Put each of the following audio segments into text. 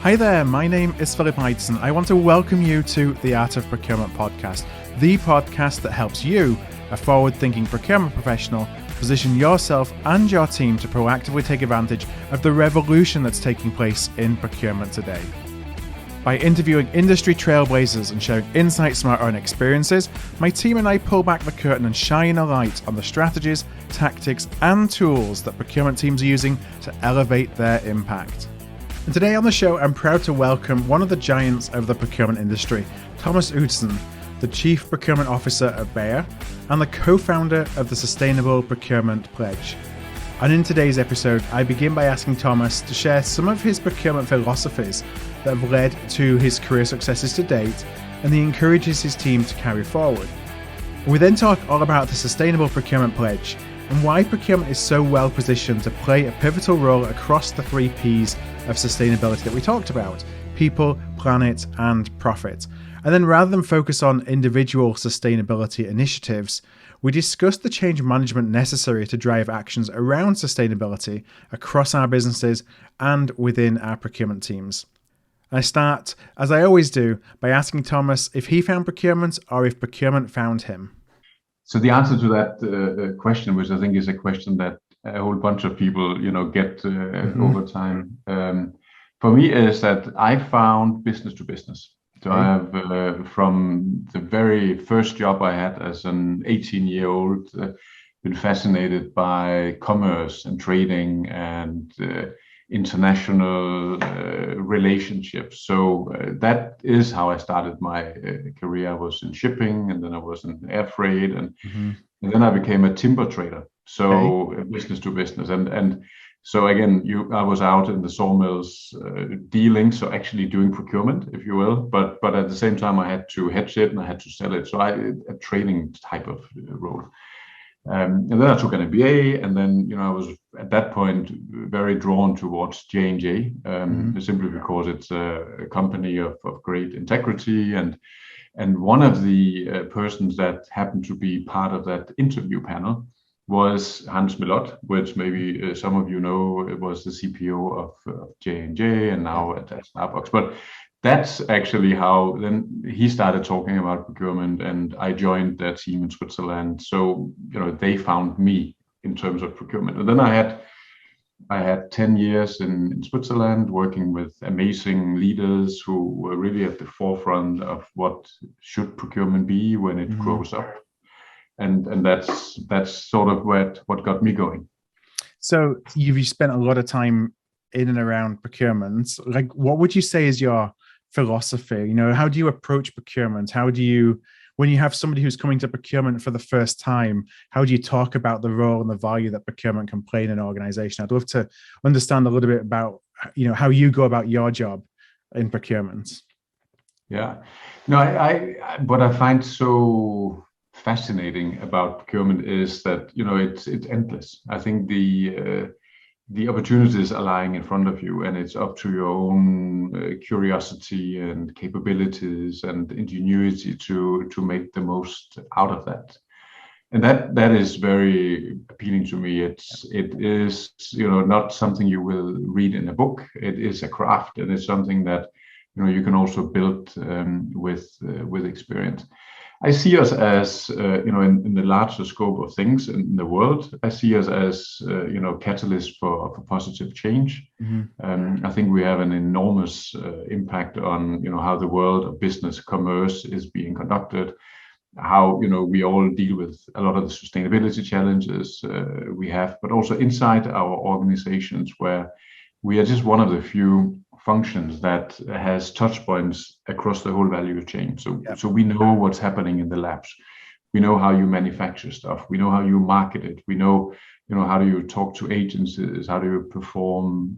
Hi there, my name is Philip Ideson. I want to welcome you to the Art of Procurement podcast, the podcast that helps you, a forward-thinking procurement professional, position yourself and your team to proactively take advantage of the revolution that's taking place in procurement today. By interviewing industry trailblazers and sharing insights from our own experiences, my team and I pull back the curtain and shine a light on the strategies, tactics, and tools that procurement teams are using to elevate their impact. And today on the show, I'm proud to welcome one of the giants of the procurement industry, Thomas Udesen, the Chief Procurement Officer at Bayer and the co-founder of the Sustainable Procurement Pledge. And in today's episode, I begin by asking Thomas to share some of his procurement philosophies that have led to his career successes to date and he encourages his team to carry forward. We then talk all about the Sustainable Procurement Pledge and why procurement is so well positioned to play a pivotal role across the 3 Ps of sustainability that we talked about: people, planet, and profit. And then rather than focus on individual sustainability initiatives, we discuss the change management necessary to drive actions around sustainability across our businesses and within our procurement teams. I start, as I always do, by asking Thomas if he found procurement or if procurement found him. So the answer to that question, which I think is a question that a whole bunch of people, get over time, for me is that I found business to business. So I have, from the very first job I had as an 18-year-old, been fascinated by commerce and trading and international relationships. So that is how I started my career. I was in shipping, and then I was in air freight, and then I became a timber trader. So business to business, and so again, I was out in the sawmills dealing, so actually doing procurement, if you will. But at the same time, I had to hedge it and I had to sell it. So a trading type of role. And then I took an MBA, and then I was at that point very drawn towards J&J, simply because it's a company of great integrity, and one of the persons that happened to be part of that interview panel was Hans Melot, which maybe some of you know. It was the CPO of J&J and now at Starbucks. But that's actually how then he started talking about procurement, and I joined their team in Switzerland. So they found me in terms of procurement. And then I had 10 years in Switzerland working with amazing leaders who were really at the forefront of what should procurement be when it grows up. And that's sort of what got me going. So you've spent a lot of time in and around procurement. Like, what would you say is your philosophy? How do you approach procurement? How do you, when you have somebody who's coming to procurement for the first time, how do you talk about the role and the value that procurement can play in an organization? I'd love to understand a little bit about, how you go about your job in procurement. Yeah, no, I what I find so fascinating about procurement is that it's endless. I think the opportunities are lying in front of you, and it's up to your own curiosity and capabilities and ingenuity to make the most out of that. And that is very appealing to me. It is not something you will read in a book. It is a craft, and it's something that you can also build with experience. I see us as, in the larger scope of things in the world, I see us as, catalysts for positive change. I think we have an enormous impact on, how the world of business commerce is being conducted, how, we all deal with a lot of the sustainability challenges we have, but also inside our organizations, where we are just one of the few functions that has touch points across the whole value chain. So we know what's happening in the labs. We know how you manufacture stuff. We know how you market it. We know, how do you talk to agencies? How do you perform,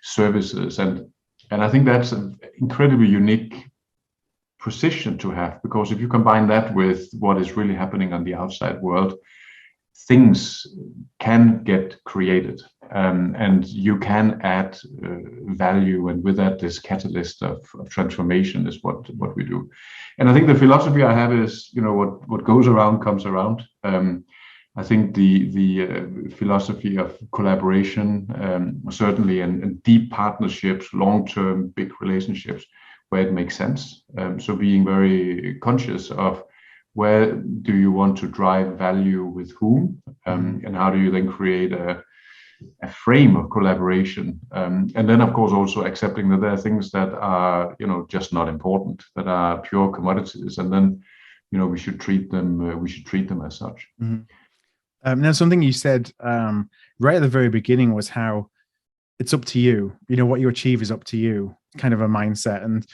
services? And I think that's an incredibly unique position to have, because if you combine that with what is really happening on the outside world, things can get created, and you can add value, and with that, this catalyst of transformation is what we do. And I think the philosophy I have is, what goes around comes around. I think the philosophy of collaboration, certainly, and deep partnerships, long-term, big relationships, where it makes sense. So being very conscious of where do you want to drive value with whom, and how do you then create a frame of collaboration, and then of course also accepting that there are things that are just not important, that are pure commodities, and then we should treat them as such. Now, something you said right at the very beginning was how it's up to you. What you achieve is up to you, kind of a mindset, and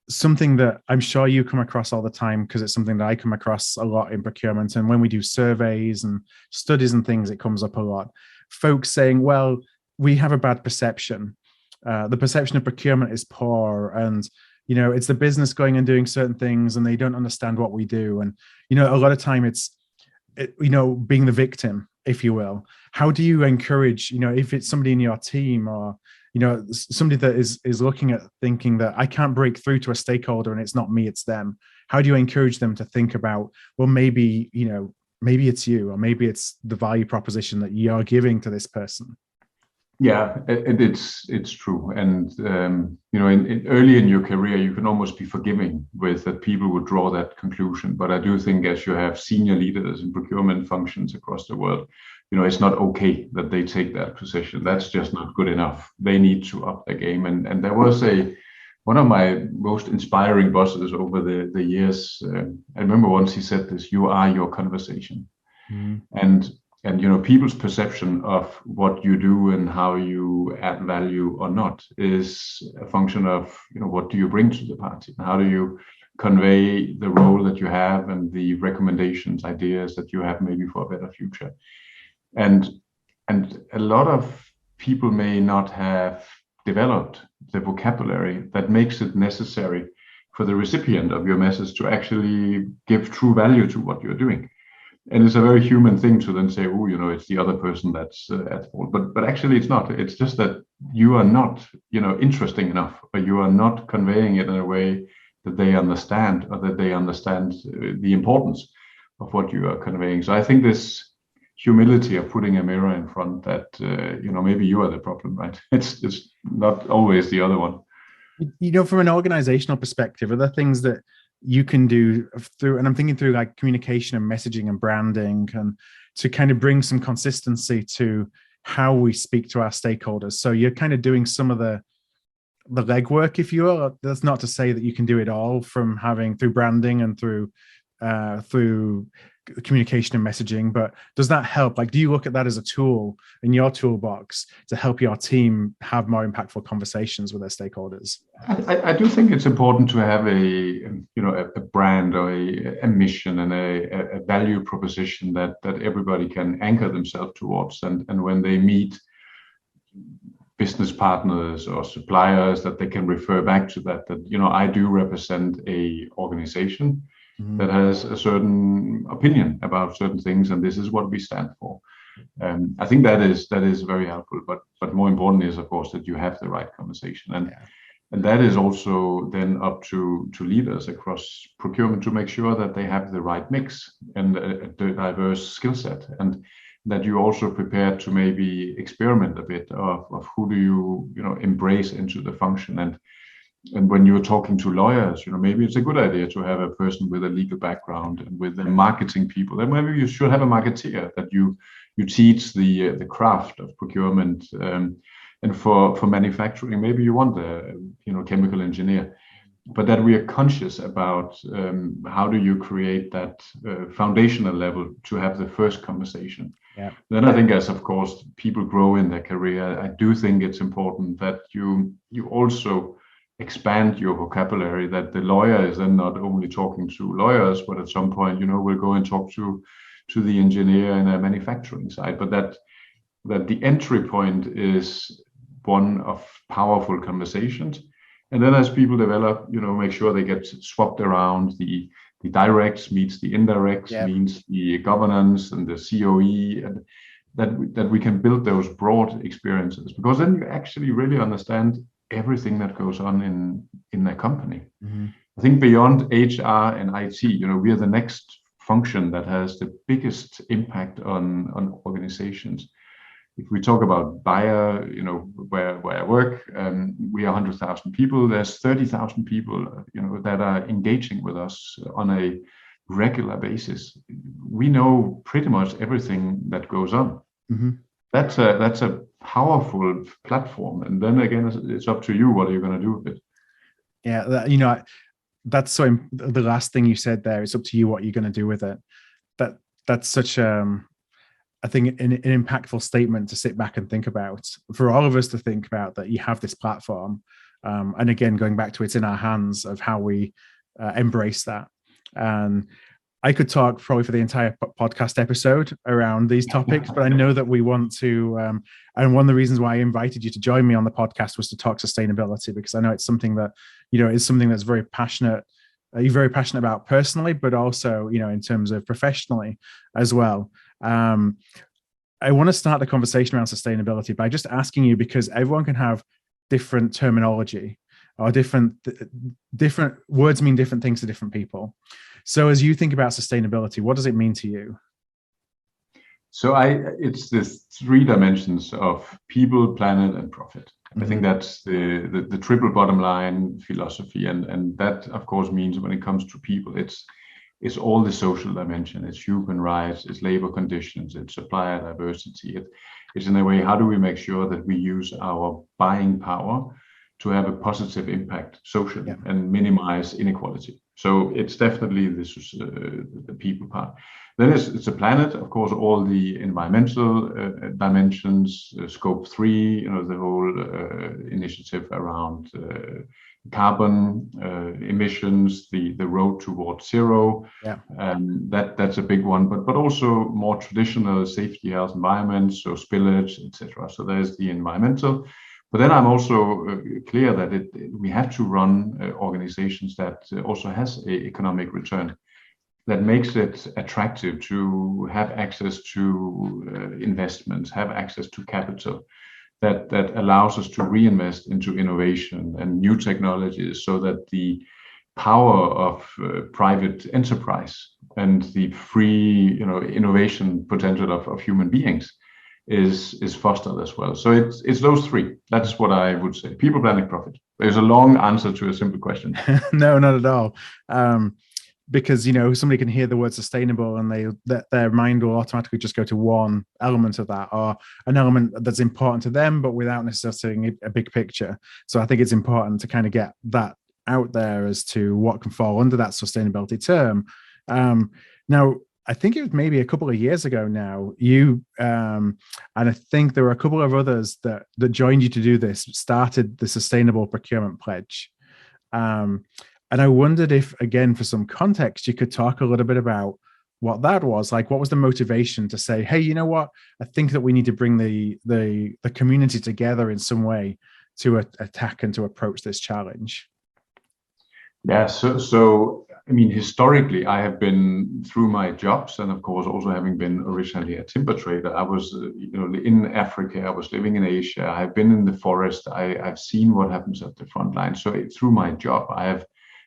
something that I'm sure you come across all the time, because it's something that I come across a lot in procurement. And when we do surveys and studies and things, it comes up a lot. Folks saying, well, we have a bad perception. The perception of procurement is poor, and it's the business going and doing certain things, and they don't understand what we do. And a lot of time it's being the victim, if you will. How do you encourage, if it's somebody in your team or somebody that is looking at thinking that I can't break through to a stakeholder and it's not me, it's them? How do you encourage them to think about, well, maybe it's you, or maybe it's the value proposition that you're giving to this person? Yeah, it's true. And early in your career, you can almost be forgiving with that people would draw that conclusion. But I do think as you have senior leaders in procurement functions across the world, it's not okay that they take that position. That's just not good enough. They need to up their game. And there was one of my most inspiring bosses over the years. I remember once he said this: "You are your conversation." And people's perception of what you do and how you add value or not is a function of, what do you bring to the party? And how do you convey the role that you have and the recommendations, ideas that you have maybe for a better future? And a lot of people may not have developed the vocabulary that makes it necessary for the recipient of your message to actually give true value to what you're doing. And it's a very human thing to then say, oh, it's the other person that's at fault. But actually, it's not. It's just that you are not, interesting enough, or you are not conveying it in a way that they understand, or that they understand the importance of what you are conveying. So I think this humility of putting a mirror in front that, maybe you are the problem, right? It's not always the other one. From an organizational perspective, are there things that you can do through, and I'm thinking through like communication and messaging and branding, and to kind of bring some consistency to how we speak to our stakeholders? So you're kind of doing some of the legwork, if you will. That's not to say that you can do it all from through branding and through communication and messaging, but does that help? Like, do you look at that as a tool in your toolbox to help your team have more impactful conversations with their stakeholders? I do think it's important to have a brand or a mission and a value proposition that everybody can anchor themselves towards, and when they meet business partners or suppliers, that they can refer back to that I do represent a organization that has a certain opinion about certain things, and this is what we stand for. I think that is very helpful. But more important is, of course, that you have the right conversation, and that is also then up to leaders across procurement to make sure that they have the right mix and a diverse skill set, and that you also prepare to maybe experiment a bit of who do you embrace into the function. And when you're talking to lawyers, maybe it's a good idea to have a person with a legal background, and with the marketing people, then maybe you should have a marketeer that you teach the craft of procurement. And for manufacturing, maybe you want a chemical engineer, but that we are conscious about how do you create that foundational level to have the first conversation. Yeah. Then I think, as of course people grow in their career, I do think it's important that you also expand your vocabulary, that the lawyer is then not only talking to lawyers, but at some point, we'll go and talk to the engineer in a manufacturing side, but that the entry point is one of powerful conversations. And then as people develop, make sure they get swapped around. The directs meets the indirects, means the governance and the COE, and that we can build those broad experiences, because then you actually really understand everything that goes on in a company. I think beyond HR and IT, we are the next function that has the biggest impact on organizations. If we talk about buyer, where I work, we are 100,000 people. There's 30,000 people, that are engaging with us on a regular basis. We know pretty much everything that goes on. Mm-hmm. That's a powerful platform. And then again, it's up to you. What are you going to do with it? Yeah, that's so. The last thing you said there, it's up to you what you're going to do with it. That's such I think an impactful statement to sit back and think about, for all of us to think about, that you have this platform. And again, going back to it's in our hands of how we embrace that. And I could talk probably for the entire podcast episode around these topics, but I know that we want to, and one of the reasons why I invited you to join me on the podcast was to talk sustainability, because I know it's something that, is something that's very passionate, you're very passionate about personally, but also, in terms of professionally as well. I want to start the conversation around sustainability by just asking you, because everyone can have different terminology, or different words mean different things to different people. So as you think about sustainability, what does it mean to you? So it's the three dimensions of people, planet, and profit. Mm-hmm. I think that's the triple bottom line philosophy. And that, of course, means when it comes to people, it's all the social dimension. It's human rights, it's labor conditions, it's supplier diversity. It's in a way, how do we make sure that we use our buying power to have a positive impact socially and minimize inequality? So it's definitely the people part. Then it's a planet, of course, all the environmental dimensions, scope 3, the whole initiative around carbon emissions, the road towards zero. That's a big one, but also more traditional safety, health, environment, so spillage, etc. So there's the environmental. But then I'm also clear that we have to run organizations that also has an economic return, that makes it attractive to have access to investments, have access to capital, that allows us to reinvest into innovation and new technologies, so that the power of private enterprise and the free, innovation potential of human beings is fostered as well. So it's those three. That's what I would say: people, planet, profit. There's a long answer to a simple question. No, not at all. Because somebody can hear the word sustainable and their mind will automatically just go to one element of that, or an element that's important to them, but without necessarily seeing a big picture. So I think it's important to kind of get that out there as to what can fall under that sustainability term. Now, I think it was maybe a couple of years ago now, you and I think there were a couple of others that joined you to do this, started the Sustainable Procurement Pledge. And I wondered if, again, for some context, you could talk a little bit about what that was. Like, what was the motivation to say, hey, you know what? I think that we need to bring the community together in some way to attack and to approach this challenge. Yeah, so I mean, historically, I have been, through my jobs, and of course also having been originally a timber trader, I was in Africa, I was living in Asia, I've been in the forest, I've seen what happens at the front line. So through my job, I have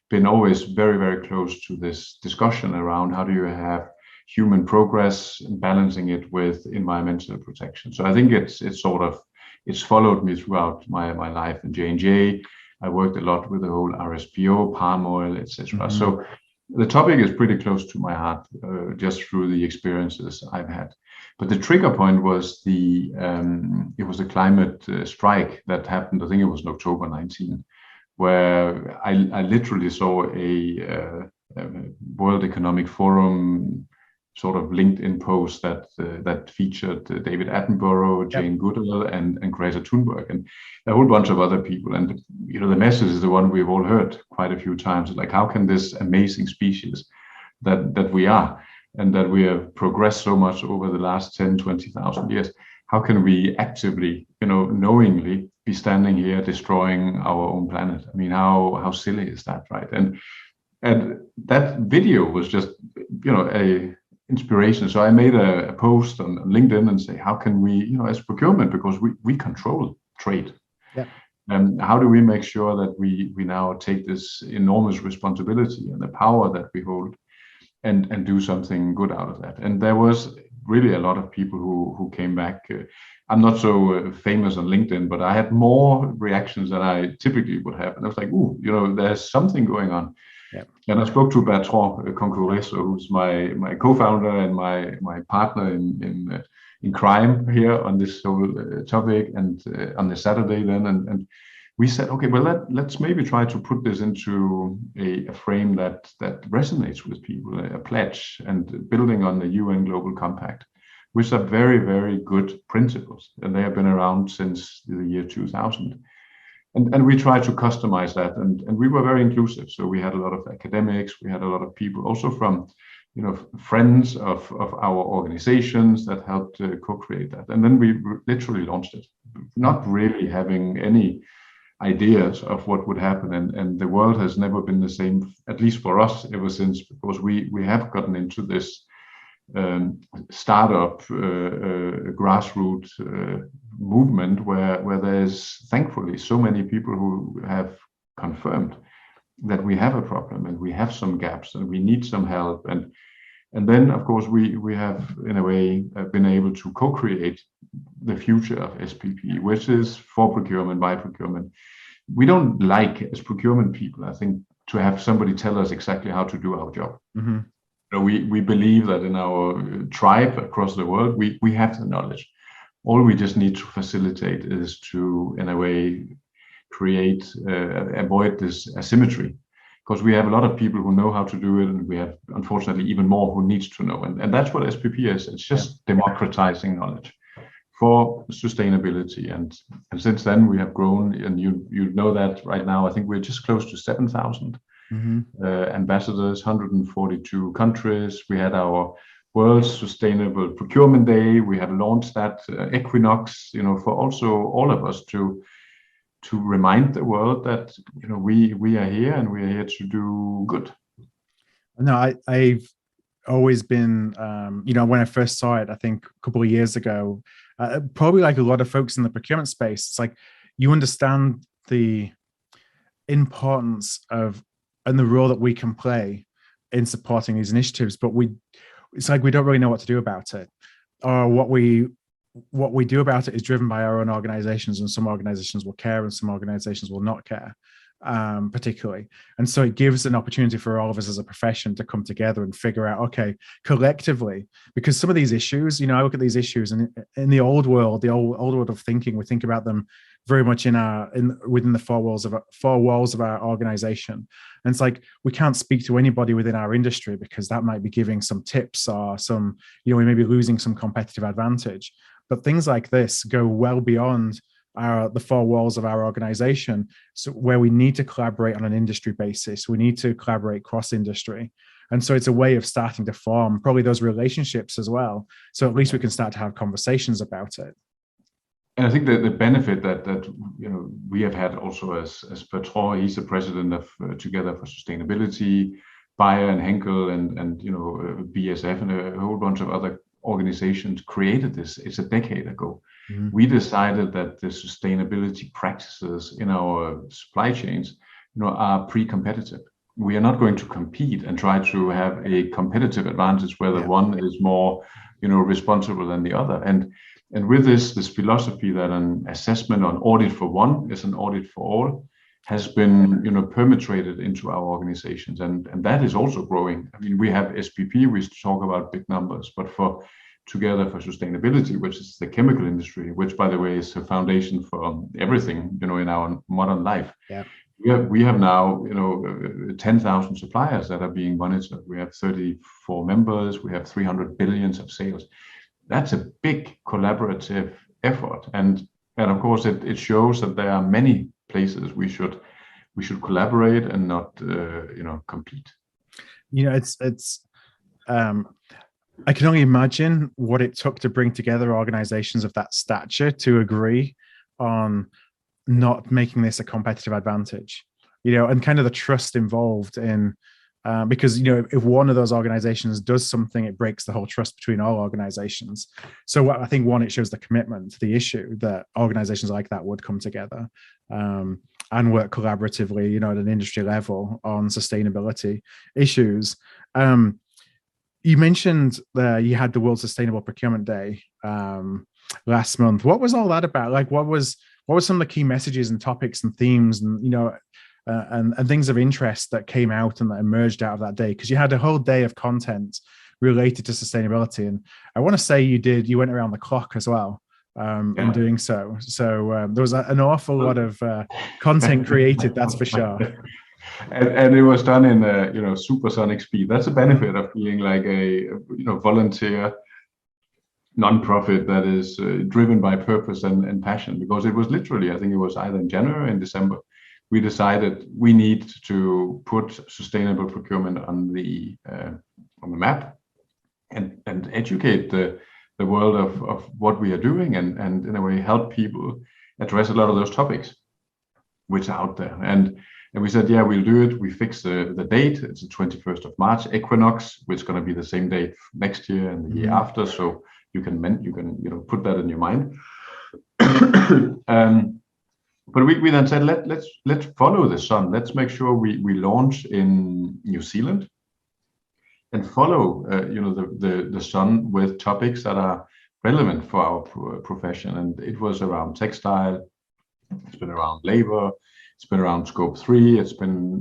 been always very, very close to this discussion around how do you have human progress and balancing it with environmental protection. So I think it's followed me throughout my life in J&J. I worked a lot with the whole RSPO, palm oil, etc. Mm-hmm. So the topic is pretty close to my heart, just through the experiences I've had. But the trigger point was it was a climate strike that happened. I think it was in October 19, where I literally saw a World Economic Forum sort of LinkedIn post that featured David Attenborough, Jane Goodall, and Greta Thunberg, and a whole bunch of other people. And the message is the one we've all heard quite a few times: like, how can this amazing species that we are, and that we have progressed so much over the last 10, 20,000 years, how can we actively, knowingly be standing here destroying our own planet? I mean, how silly is that, right? And that video was just, a inspiration. So I made a post on LinkedIn and say, how can we, as procurement, because we control trade. Yeah. And how do we make sure that we now take this enormous responsibility and the power that we hold and do something good out of that. And there was really a lot of people who came back. I'm not so famous on LinkedIn, but I had more reactions than I typically would have. And I was like, ooh, there's something going on. Yeah. And I spoke to Bertrand Concoreso, who's my co-founder and my partner in crime here on this whole topic, and on the Saturday then, and we said, okay, well, let's maybe try to put this into a frame that resonates with people, a pledge, and building on the UN Global Compact, which are very, very good principles, and they have been around since the year 2000. And we try to customize that, and we were very inclusive. So we had a lot of academics, we had a lot of people also from friends of our organizations that helped co-create that. And then we literally launched it, not really having any ideas of what would happen, and the world has never been the same, at least for us, ever since, because we have gotten into this startup grassroots movement where there's thankfully so many people who have confirmed that we have a problem and we have some gaps and we need some help, and then of course we have in a way been able to co-create the future of SPP, which is for procurement, by procurement. We don't like, as procurement people, I think, to have somebody tell us exactly how to do our job. Mm-hmm. We believe that in our tribe across the world, we have the knowledge. All we just need to facilitate is to, in a way, avoid this asymmetry. Because we have a lot of people who know how to do it, and we have, unfortunately, even more who needs to know. And that's what SPP is. It's just democratizing knowledge for sustainability. And since then, we have grown, and you know that right now, I think we're just close to 7,000 ambassadors, 142 countries. We had our World Sustainable Procurement Day. We have launched that equinox, for also all of us to remind the world that we are here and we are here to do good. No, I've always been, when I first saw it, I think a couple of years ago, probably like a lot of folks in the procurement space, it's like you understand the importance of and the role that we can play in supporting these initiatives, but it's like we don't really know what to do about it, or what we do about it is driven by our own organizations, and some organizations will care and some organizations will not care, particularly. And so it gives an opportunity for all of us as a profession to come together and figure out, okay, collectively, because some of these issues, I look at these issues, and in the old world of thinking, we think about them very much within the four walls of our organization. And it's like, we can't speak to anybody within our industry because that might be giving some tips or some, we may be losing some competitive advantage. But things like this go well beyond the four walls of our organization, so where we need to collaborate on an industry basis. We need to collaborate cross-industry. And so it's a way of starting to form probably those relationships as well. So at least we can start to have conversations about it. And I think that the benefit that we have had also as Bertrand, he's the president of Together for Sustainability, Bayer and Henkel and BSF and a whole bunch of other organizations created this. It's a decade ago. Mm-hmm. We decided that the sustainability practices in our supply chains, are pre-competitive. We are not going to compete and try to have a competitive advantage where the one is more, responsible than the other. And with this philosophy that an assessment on audit for one is an audit for all has been, permeated into our organizations. And that is also growing. I mean, we have SPP, we talk about big numbers, but for Together for Sustainability, which is the chemical industry, which, by the way, is the foundation for everything, in our modern life. Yeah. We have now, 10,000 suppliers that are being monitored. We have 34 members. We have 300 billions of sales. That's a big collaborative effort, and of course it shows that there are many places we should collaborate and not compete. It's I can only imagine what it took to bring together organizations of that stature to agree on not making this a competitive advantage, and kind of the trust involved in. Because if one of those organizations does something, it breaks the whole trust between all organizations. So I think it shows the commitment to the issue that organizations like that would come together and work collaboratively, at an industry level on sustainability issues. You mentioned you had the World Sustainable Procurement Day last month. What was all that about? Like, what was some of the key messages and topics and themes and and things of interest that came out and that emerged out of that day? Because you had a whole day of content related to sustainability, and I want to say you went around the clock as well in doing so. So there was an awful lot of content created, that's for sure. And it was done in supersonic speed. That's a benefit of being like a volunteer nonprofit that is driven by purpose and passion. Because it was literally, I think it was either in January or in December, we decided we need to put sustainable procurement on the map and educate the world of what we are doing and in a way help people address a lot of those topics which are out there. And we said, yeah, we'll do it. We fixed the date. It's the 21st of March, equinox, which is going to be the same date next year and the year after. So you can put that in your mind. But we then said, let's follow the sun. Let's make sure we launch in New Zealand and follow the sun with topics that are relevant for our profession. And it was around textile. It's been around labor. It's been around scope 3.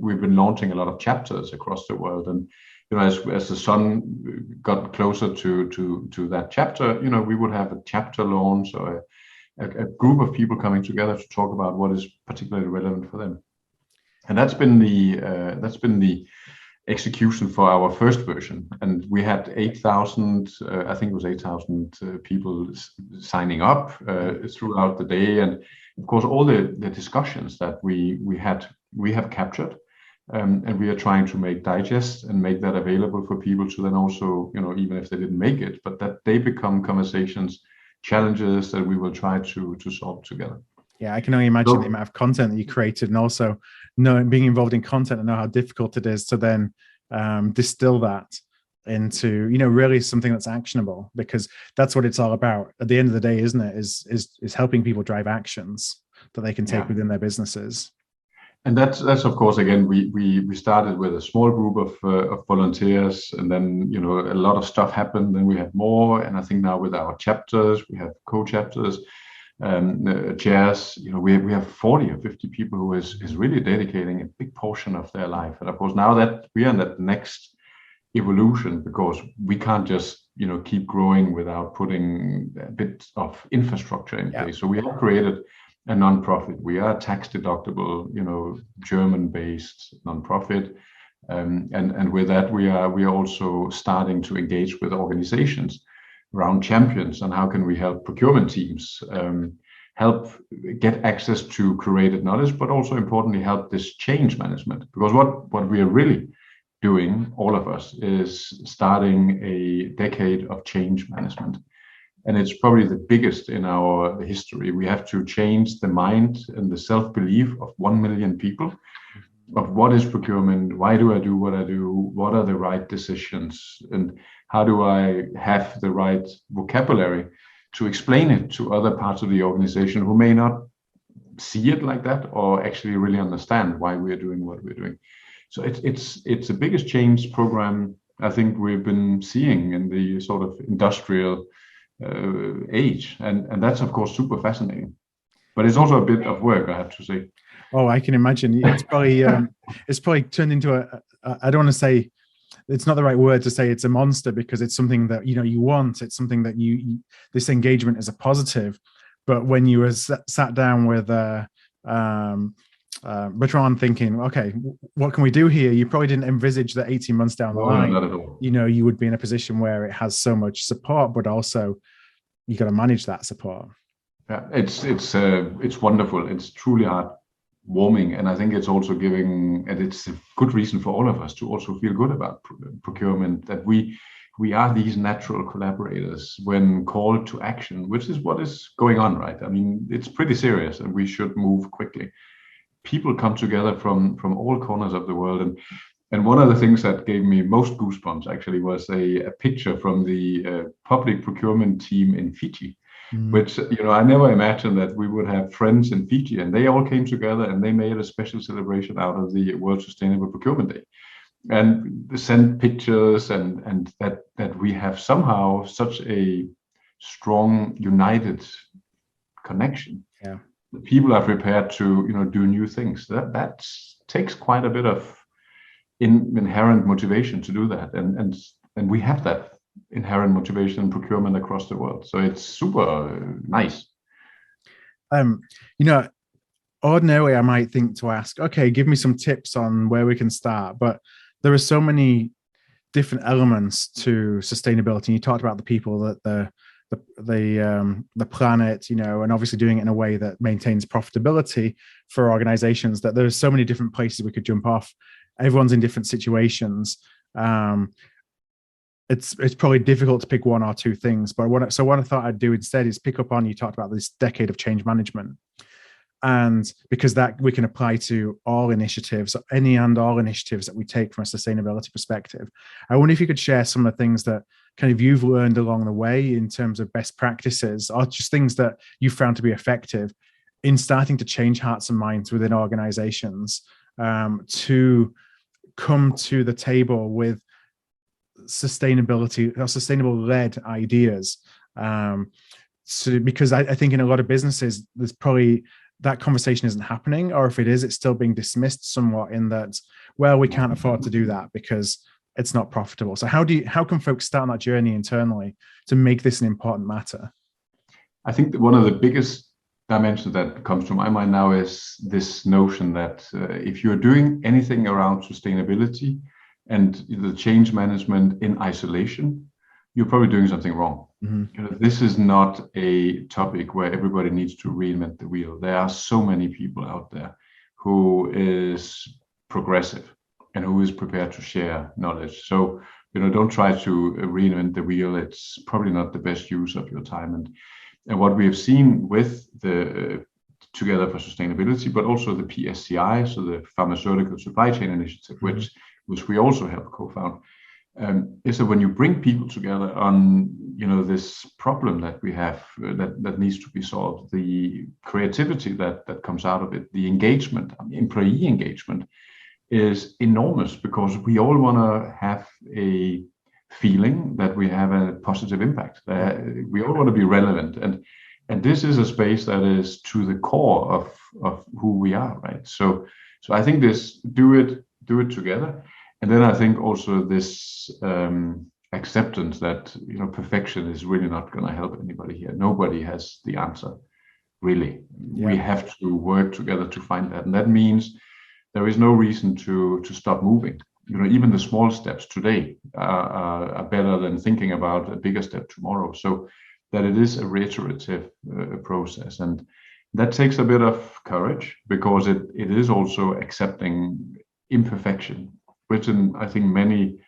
We've been launching a lot of chapters across the world, and as the sun got closer to that chapter, we would have a chapter launch or a group of people coming together to talk about what is particularly relevant for them. And that's been the execution for our first version, and we had 8,000, I think it was 8,000 people signing up throughout the day, and of course all the discussions that we have captured, and we are trying to make digest and make that available for people to then also, even if they didn't make it, but that they become conversations, challenges that we will try to solve together. Yeah, I can only imagine the amount of content that you created, and also being involved in content and know how difficult it is to then distill that into really something that's actionable, because that's what it's all about at the end of the day, isn't it? Is helping people drive actions that they can take within their businesses. And that's of course, again, we started with a small group of volunteers, and then a lot of stuff happened. Then we had more, and I think now with our chapters, we have co-chapters, chairs. We have 40 or 50 people who is really dedicating a big portion of their life. And of course, now that we are in that next evolution, because we can't just keep growing without putting a bit of infrastructure in place. So we have created a nonprofit. We are tax deductible, German-based nonprofit, and with that we are also starting to engage with organizations around champions and how can we help procurement teams help get access to curated knowledge, but also importantly help this change management. Because what we are really doing, all of us, is starting a decade of change management. And it's probably the biggest in our history. We have to change the mind and the self-belief of 1 million people of what is procurement, why do I do what I do, what are the right decisions, and how do I have the right vocabulary to explain it to other parts of the organization who may not see it like that or actually really understand why we are doing what we're doing. So it's the biggest change program I think we've been seeing in the sort of industrial age, and that's of course super fascinating, but it's also a bit of work, I have to say. Oh, I can imagine. It's probably turned into I don't want to say, it's not the right word to say it's a monster, because it's something that you want. It's something that this engagement is a positive. But when you were sat down with Bertrand thinking, okay, what can we do here? You probably didn't envisage that 18 months down the line, not at all. You would be in a position where it has so much support, but also you got to manage that support. Yeah, it's wonderful. It's truly heartwarming, and I think it's also and it's a good reason for all of us to also feel good about procurement, that we are these natural collaborators when called to action, which is what is going on, right? I mean, it's pretty serious, and we should move quickly. People come together from all corners of the world, and one of the things that gave me most goosebumps actually was a picture from the public procurement team in Fiji, which I never imagined that we would have friends in Fiji, and they all came together and they made a special celebration out of the World Sustainable Procurement Day. and send pictures, and that we have somehow such a strong, united connection. Yeah. The people are prepared to, do new things. That takes quite a bit of inherent motivation to do that, and we have that inherent motivation in procurement across the world. So it's super nice. You know, ordinarily I might think to ask, okay, give me some tips on where we can start, but there are so many different elements to sustainability. And you talked about the people, that the planet, and obviously doing it in a way that maintains profitability for organizations, that there's so many different places we could jump off. Everyone's in different situations. It's probably difficult to pick one or two things, but what I thought I'd do instead is pick up on, you talked about this decade of change management. And because that we can apply to all initiatives, any and all initiatives that we take from a sustainability perspective. I wonder if you could share some of the things that kind of you've learned along the way in terms of best practices, or just things that you found to be effective in starting to change hearts and minds within organizations, to come to the table with sustainability or sustainable led ideas. So because I think in a lot of businesses, there's probably that conversation isn't happening, or if it is, it's still being dismissed somewhat in that, well, we can't afford to do that because it's not profitable. So how can folks start on that journey internally to make this an important matter? I think that one of the biggest dimensions that comes to my mind now is this notion that if you're doing anything around sustainability and the change management in isolation, you're probably doing something wrong. Mm-hmm. This is not a topic where everybody needs to reinvent the wheel. There are so many people out there who is progressive and who is prepared to share knowledge. So, don't try to reinvent the wheel. It's probably not the best use of your time. And what we have seen with the Together for Sustainability, but also the PSCI, so the Pharmaceutical Supply Chain Initiative, mm-hmm. which we also help co-found, is that when you bring people together on, this problem that we have that needs to be solved, the creativity that comes out of it, the engagement, employee engagement is enormous, because we all want to have a feeling that we have a positive impact. We all want to be relevant, and this is a space that is to the core of who we are, right? So I think this do it together. And then I think also this acceptance that perfection is really not going to help anybody here. Nobody has the answer, really. Yeah. We have to work together to find that, and that means there is no reason to stop moving. Even the small steps today are better than thinking about a bigger step tomorrow. So that it is a reiterative process, and that takes a bit of courage, because it is also accepting imperfection, which I think many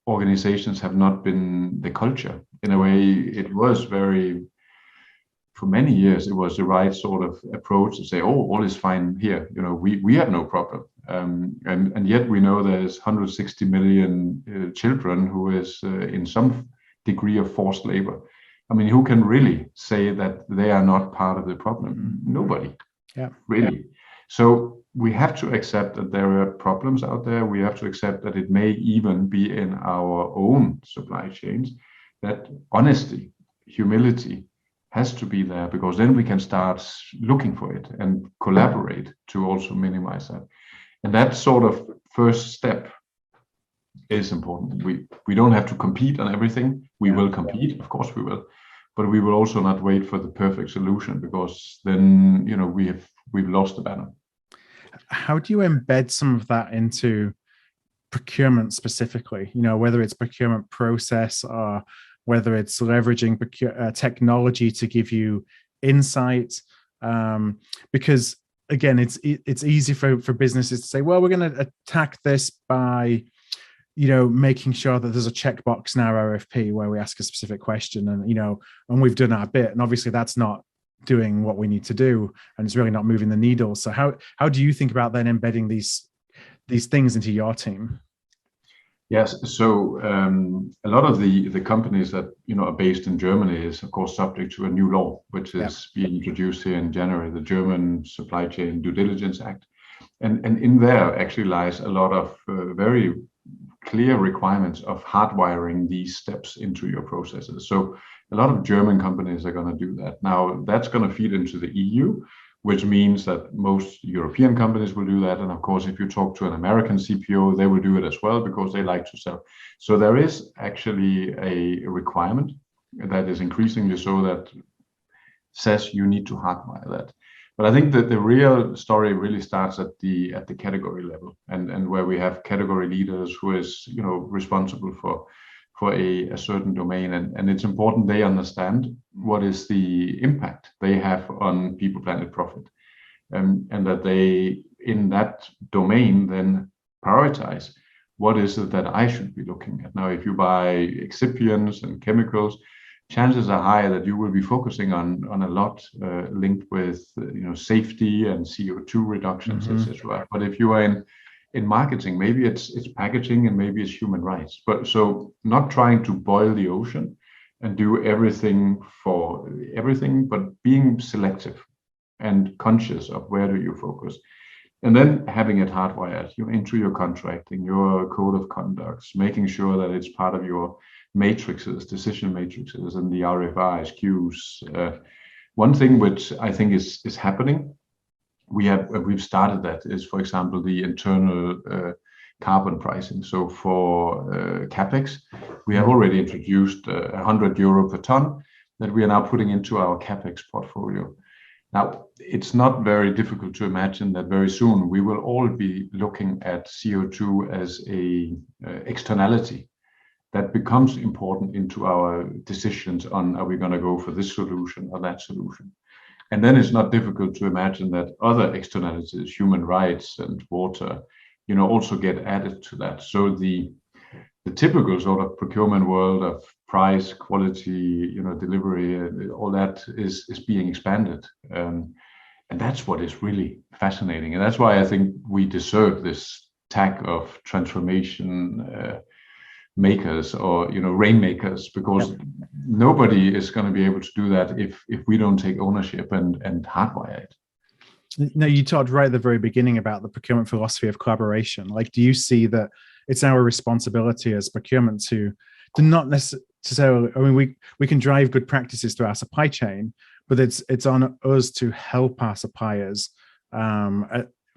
organizations have not been the culture. In a way, it was for many years, it was the right sort of approach to say, oh, all is fine here. We have no problem. And yet we know there's 160 million children who is in some degree of forced labor. I mean, who can really say that they are not part of the problem? Nobody. Yeah. Really. Yeah. So we have to accept that there are problems out there. We have to accept that it may even be in our own supply chains, that honesty, humility has to be there, because then we can start looking for it and collaborate to also minimize that. And that sort of first step is important. We don't have to compete on everything. We will compete, of course we will, but we will also not wait for the perfect solution, because then we've lost the battle. How do you embed some of that into procurement specifically? Whether it's procurement process or whether it's leveraging technology to give you insight, because again, it's easy for businesses to say, well, we're going to attack this by making sure that there's a checkbox in our RFP where we ask a specific question, and we've done our bit, and obviously that's not doing what we need to do, and it's really not moving the needle. So how do you think about then embedding these things into your team? Yes, so a lot of the companies that are based in Germany is of course subject to a new law, which is being introduced here in January, the German Supply Chain Due Diligence Act. And in there actually lies a lot of very clear requirements of hardwiring these steps into your processes. So a lot of German companies are going to do that. Now that's going to feed into the EU, which means that most European companies will do that. And of course, if you talk to an American CPO, they will do it as well because they like to sell. So there is actually a requirement that is increasingly so that says you need to hardwire that. But I think that the real story really starts at the category level, and where we have category leaders who is responsible for a certain domain, and it's important they understand what is the impact they have on people, planet, profit, and that they in that domain then prioritize what is it that I should be looking at. Now, if you buy excipients and chemicals, chances are high that you will be focusing on a lot linked with safety and CO2 reductions, etc. But if you are in marketing, maybe it's packaging and maybe it's human rights. But so not trying to boil the ocean and do everything for everything, but being selective and conscious of where do you focus. And then having it hardwired into your contracting, your code of conducts, making sure that it's part of your matrices, decision matrices, and the RFIs, Qs. One thing which I think is happening, we've started that is, for example, the internal carbon pricing. So for capex, we have already introduced €100 per ton that we are now putting into our capex portfolio. Now, it's not very difficult to imagine that very soon we will all be looking at CO2 as a externality that becomes important into our decisions on, are we going to go for this solution or that solution? And then it's not difficult to imagine that other externalities, human rights and water, also get added to that. So the typical sort of procurement world of price, quality, delivery, all that is being expanded. And that's what is really fascinating. And that's why I think we deserve this tag of transformation makers or rainmakers, because nobody is going to be able to do that if we don't take ownership and hardwire it. Now, you talked right at the very beginning about the procurement philosophy of collaboration. Like, do you see that it's our responsibility as procurement to not necessarily, I mean, we can drive good practices through our supply chain, but it's on us to help our suppliers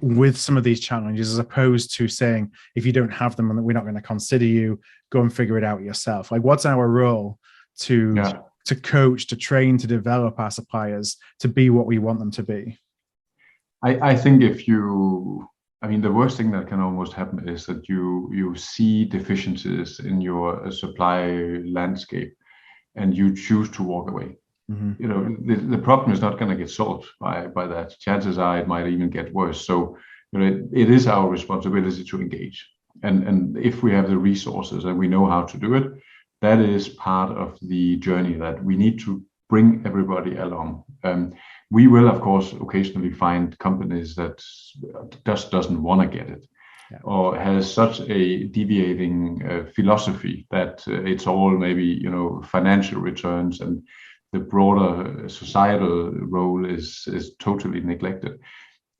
with some of these challenges, as opposed to saying, if you don't have them, we're not going to consider you, go and figure it out yourself. Like, what's our role to coach, to train, to develop our suppliers to be what we want them to be? I think the worst thing that can almost happen is that you see deficiencies in your supply landscape and you choose to walk away. The problem is not going to get solved by that. Chances are it might even get worse. So it is our responsibility to engage. And if we have the resources and we know how to do it, that is part of the journey that we need to bring everybody along. We will, of course, occasionally find companies that just doesn't want to get it, or has such a deviating philosophy that it's all maybe financial returns, and the broader societal role is totally neglected.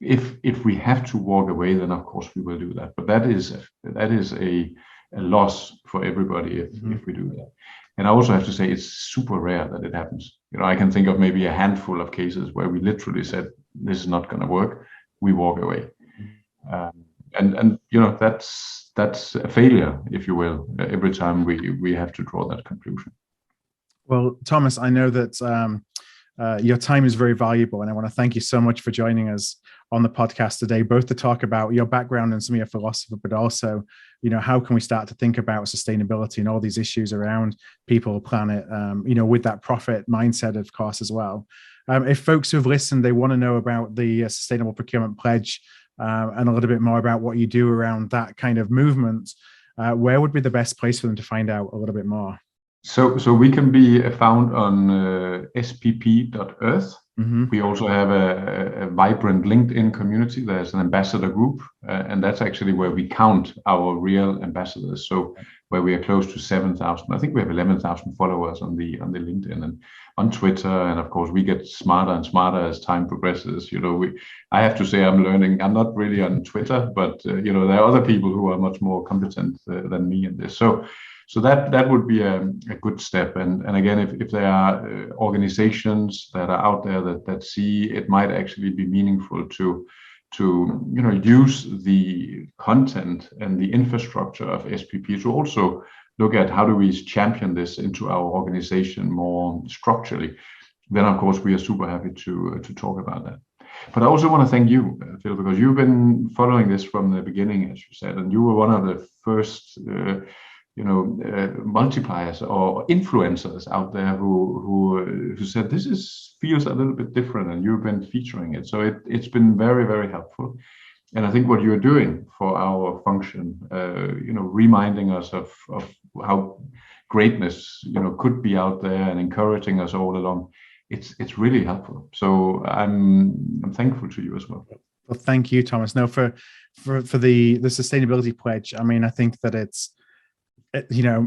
If we have to walk away, then of course we will do that. But that is a loss for everybody if we do that. And I also have to say it's super rare that it happens. I can think of maybe a handful of cases where we literally said, this is not going to work. We walk away. And that's a failure, if you will, every time we have to draw that conclusion. Well, Thomas, I know that your time is very valuable, and I want to thank you so much for joining us on the podcast today, both to talk about your background and some of your philosophy, but also, how can we start to think about sustainability and all these issues around people, planet, with that profit mindset, of course, as well. If folks who have listened, they want to know about the Sustainable Procurement Pledge and a little bit more about what you do around that kind of movement, where would be the best place for them to find out a little bit more? So we can be found on spp.earth. Mm-hmm. We also have a vibrant LinkedIn community. There's an ambassador group, and that's actually where we count our real ambassadors. So where we are close to 7,000. I think we have 11,000 followers on the LinkedIn and on Twitter. And of course, we get smarter and smarter as time progresses. I have to say I'm learning. I'm not really on Twitter, but there are other people who are much more competent than me in this. So that would be a good step. And again, if there are organizations that are out there that see it might actually be meaningful to use the content and the infrastructure of SPP to also look at how do we champion this into our organization more structurally, then of course we are super happy to talk about that. But I also want to thank you, Phil, because you've been following this from the beginning, as you said, and you were one of the first multipliers or influencers out there who said this feels a little bit different, and you've been featuring it. So it's been very, very helpful. And I think what you're doing for our function, reminding us of how greatness, could be out there and encouraging us all along, it's really helpful. So I'm thankful to you as well. Well, thank you, Thomas. No, for the sustainability pledge. I mean, I think that it's,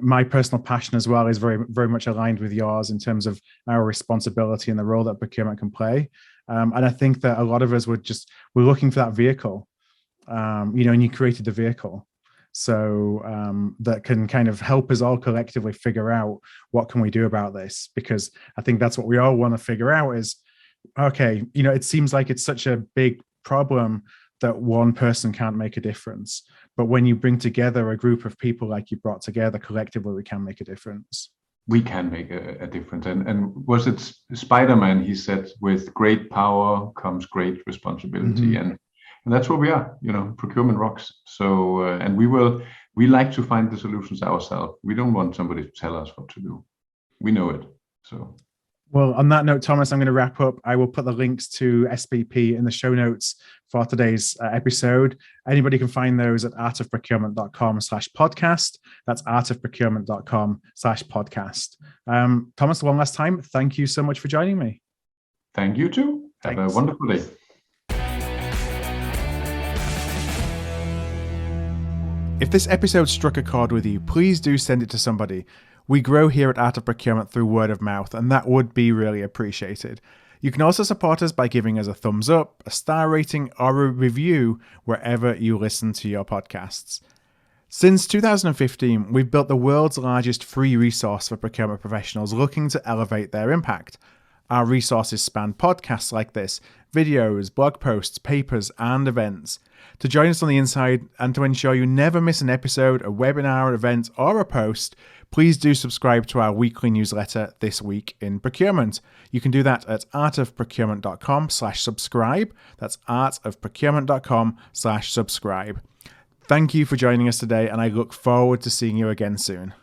my personal passion as well is very, very much aligned with yours in terms of our responsibility and the role that procurement can play. And I think that a lot of us we're looking for that vehicle, and you created the vehicle. So that can kind of help us all collectively figure out what can we do about this, because I think that's what we all want to figure out is, okay, it seems like it's such a big problem that one person can't make a difference. But when you bring together a group of people like you brought together collectively, we can make a difference. We can make a difference. And was it Spider-Man? He said, with great power comes great responsibility. Mm-hmm. And that's where we are, procurement rocks. So, and we like to find the solutions ourselves. We don't want somebody to tell us what to do. We know it. So. Well, on that note, Thomas, I'm going to wrap up. I will put the links to SPP in the show notes for today's episode. Anybody can find those at artofprocurement.com/podcast. That's artofprocurement.com/podcast. Thomas, one last time, thank you so much for joining me. Thank you too. Thanks. Have a wonderful day. If this episode struck a chord with you, please do send it to somebody. We grow here at Art of Procurement through word of mouth, and that would be really appreciated. You can also support us by giving us a thumbs up, a star rating, or a review wherever you listen to your podcasts. Since 2015, we've built the world's largest free resource for procurement professionals looking to elevate their impact. Our resources span podcasts like this, videos, blog posts, papers, and events. To join us on the inside and to ensure you never miss an episode, a webinar, event, or a post, please do subscribe to our weekly newsletter, This Week in Procurement. You can do that at artofprocurement.com/subscribe. That's artofprocurement.com/subscribe. Thank you for joining us today, and I look forward to seeing you again soon.